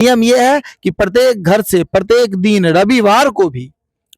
नियम यह है कि प्रत्येक घर से प्रत्येक दिन रविवार को भी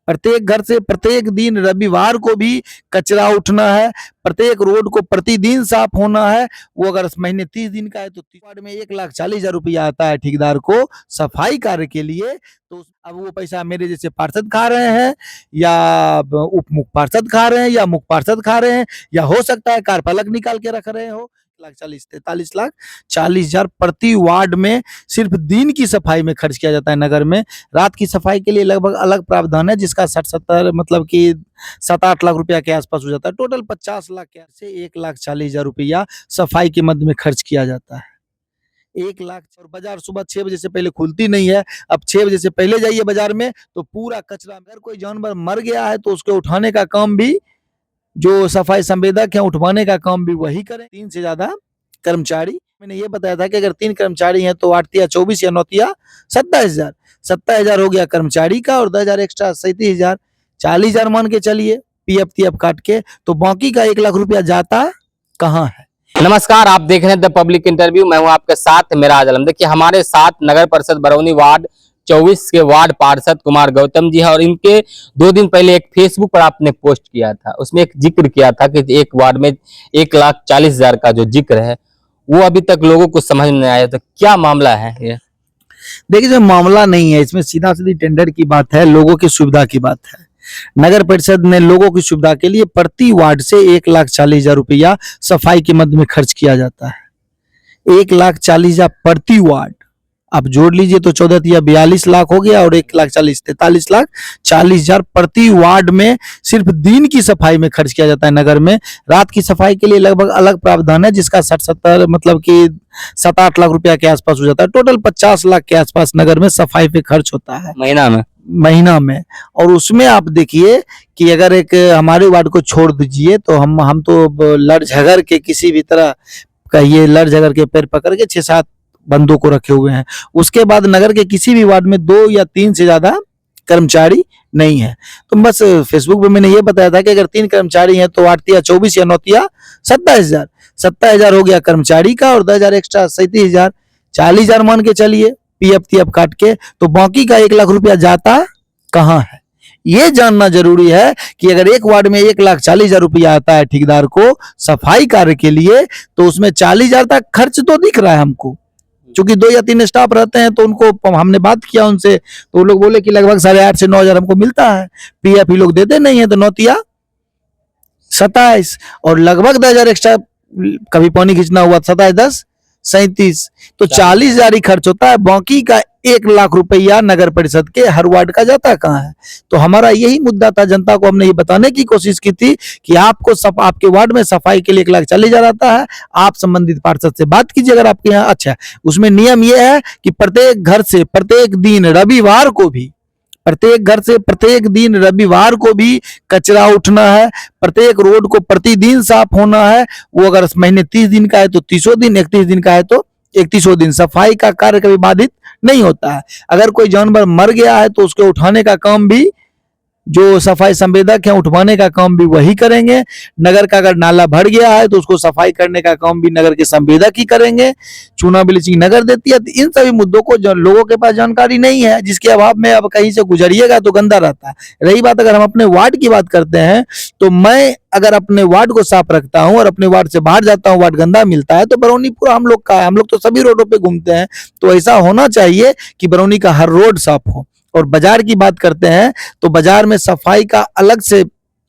प्रत्येक घर से प्रत्येक दिन रविवार को भी कचरा उठना है। प्रत्येक रोड को प्रतिदिन साफ होना है। वो अगर महीने 30 दिन का है तो 30 वार्ड में 1,40,000 रुपया आता है ठेकेदार को सफाई कार्य के लिए। तो अब वो पैसा मेरे जैसे पार्षद खा रहे हैं या उप मुख्य पार्षद खा रहे हैं या मुख्य पार्षद खा रहे हैं या हो सकता है कार्यपालक निकाल के रख रहे हो। 1,40,43,40,000 प्रति वार्ड में सिर्फ दिन की सफाई में खर्च किया जाता है। नगर में रात की सफाई के लिए लगभग अलग प्रावधान है जिसका 60-70 मतलब कि 7-8 लाख रुपया के आसपास हो जाता है। टोटल 50 लाख से 1,40,000 रुपया सफाई के मद में खर्च किया जाता है। 1 लाख। और बाजार सुबह 6 बजे से पहले खुलती नहीं है। अब 6 बजे से पहले जाइए बाजार में तो पूरा कचरा, अगर कोई जानवर मर गया है तो उसके उठाने का काम भी जो सफाई संवेदक है उठवाने का काम भी वही करें। 3 से ज्यादा कर्मचारी, मैंने ये बताया था कि अगर 3 कर्मचारी हैं तो 8 तिया 24 या 9 तिया 27,000, 27,000 हो गया कर्मचारी का और 10,000 एक्स्ट्रा 37,000, 40,000 मान के चलिए पीएफ काट के, तो बाकी का 1 लाख रुपया जाता कहाँ है। नमस्कार, आप देख रहे हैं द पब्लिक इंटरव्यू। मैं हूं आपके साथ मेराज आलम। देखिए, हमारे साथ नगर परिषद बरौनी वार्ड 24 के वार्ड पार्षद कुमार गौतम जी है और इनके 2 दिन पहले एक फेसबुक पर आपने पोस्ट किया था, उसमें एक जिक्र किया था कि एक वार्ड में 1,40,000 का जो जिक्र है वो अभी तक लोगों को समझ नहीं आया। तो क्या मामला है ये? देखिए, जो मामला नहीं है, इसमें सीधा सीधी टेंडर की बात है, लोगों की सुविधा की बात है। नगर परिषद ने लोगों की सुविधा के लिए प्रति वार्ड से 1,40,000 रुपया सफाई के मद में खर्च किया जाता है। 1,40,000 प्रति वार्ड, आप जोड़ लीजिए तो 14 या 42 लाख हो गया और 1,40,000 43,40,000 प्रति वार्ड में सिर्फ दिन की सफाई में खर्च किया जाता है। नगर में रात की सफाई के लिए लगभग अलग प्रावधान है जिसका 60-70 मतलब कि 7-8 लाख रुपया के आसपास हो जाता है। टोटल 50 लाख के आसपास नगर में सफाई पे खर्च होता है महीना में। और उसमें आप देखिए कि अगर एक हमारे वार्ड को छोड़ दीजिए तो हम तो लड़ झगड़ के किसी भी तरह कहिए लड़ झगड़ के पैर पकड़ के 6-7 बंदों को रखे हुए हैं। उसके बाद नगर के किसी भी वार्ड में 2 या 3 से ज्यादा कर्मचारी नहीं है। तो बस फेसबुक पे मैंने ये बताया था कि अगर 3 कर्मचारी हैं तो 8 तिया 24 या 9 तिया 27,000, 27,000 हो गया कर्मचारी का और 10,000 एक्स्ट्रा 37,000, 40,000 मान के चलिए पीएफ काट के, तो बाकी का 1 लाख रुपया जाता कहाँ है। ये जानना जरूरी है कि अगर एक वार्ड में 1,40,000 रुपया आता है ठेकेदार को सफाई कार्य के लिए तो उसमें 40,000 तक खर्च तो दिख रहा है हमको। चूंकि 2 या 3 स्टाफ रहते हैं तो उनको हमने बात किया उनसे तो वो लोग बोले कि लगभग 8,500 से 9,000 हमको मिलता है। पीएफ ही लोग देते नहीं है तो 9 तिया 27 और लगभग 10,000 एक्स्ट्रा कभी पानी खींचना हुआ 27 10 37, तो 40,000 ही खर्च होता है। बाकी का 1 लाख रुपया नगर परिषद के हर वार्ड का जाता कहाँ है। तो हमारा यही मुद्दा था, जनता को हमने ये बताने की कोशिश की थी कि आपको आपके वार्ड में सफाई के लिए 1,40,000 आता है, आप संबंधित पार्षद से बात कीजिए अगर आपके यहाँ। अच्छा, उसमें नियम यह है कि प्रत्येक घर से प्रत्येक दिन रविवार को भी प्रत्येक घर से प्रत्येक दिन रविवार को भी कचरा उठना है। प्रत्येक रोड को प्रतिदिन साफ होना है। वो अगर महीने 30 दिन का है तो 30 दिन, 31 दिन का है तो 31 दिन। सफाई का कार्य कभी बाधित नहीं होता है। अगर कोई जानवर मर गया है तो उसके उठाने का काम भी जो सफाई संवेदक है उठवाने का काम भी वही करेंगे। नगर का अगर नाला भर गया है तो उसको सफाई करने का काम भी नगर के संवेदक ही करेंगे। चूना ब्लीचिंग नगर देती है। तो इन सभी मुद्दों को लोगों के पास जानकारी नहीं है, जिसके अभाव में अब कहीं से गुजरिएगा तो गंदा रहता है। रही बात अगर हम अपने वार्ड की बात करते हैं तो मैं अगर अपने वार्ड को साफ रखता हूं और अपने वार्ड से बाहर जाता हूं वार्ड गंदा मिलता है तो बरौनी पूरा हम लोग का है। हम लोग तो सभी रोडों पे घूमते हैं, तो ऐसा होना चाहिए कि बरौनी का हर रोड साफ हो। और बाजार की बात करते हैं तो बाजार में सफाई का अलग से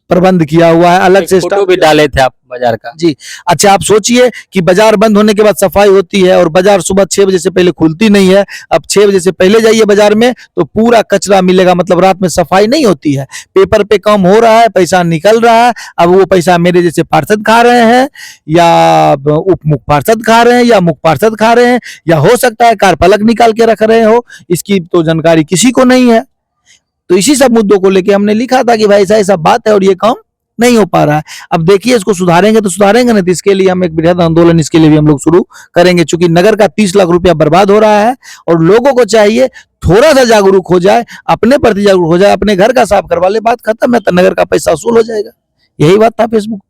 प्रबंध किया हुआ है, अलग से फोटो भी डाले थे आप बाजार का। जी अच्छा, आप सोचिए कि बाजार बंद होने के बाद सफाई होती है और बाजार सुबह 6 बजे से पहले खुलती नहीं है। अब 6 बजे से पहले जाइए बाजार में तो पूरा कचरा मिलेगा, मतलब रात में सफाई नहीं होती है। पेपर पे काम हो रहा है, पैसा निकल रहा है। अब वो पैसा मेरे जैसे पार्षद खा रहे हैं या उप मुख्य पार्षद खा रहे हैं या मुख्य पार्षद खा रहे हैं या हो सकता है कार्यपालक निकाल के रख रहे हो, इसकी तो जानकारी किसी को नहीं है। तो इसी सब मुद्दों को लेके हमने लिखा था कि भाई ऐसा ऐसा बात है और ये काम नहीं हो पा रहा है। अब देखिए, इसको सुधारेंगे तो सुधारेंगे, नहीं तो इसके लिए हम एक बृहद आंदोलन इसके लिए भी हम लोग शुरू करेंगे। चूंकि नगर का 30 लाख रुपया बर्बाद हो रहा है और लोगों को चाहिए थोड़ा सा जागरूक हो जाए, अपने प्रति जागरूक हो जाए, अपने घर का साफ करवा ले, बात खत्म है, तो नगर का पैसा वसूल हो जाएगा। यही बात था फेसबुक।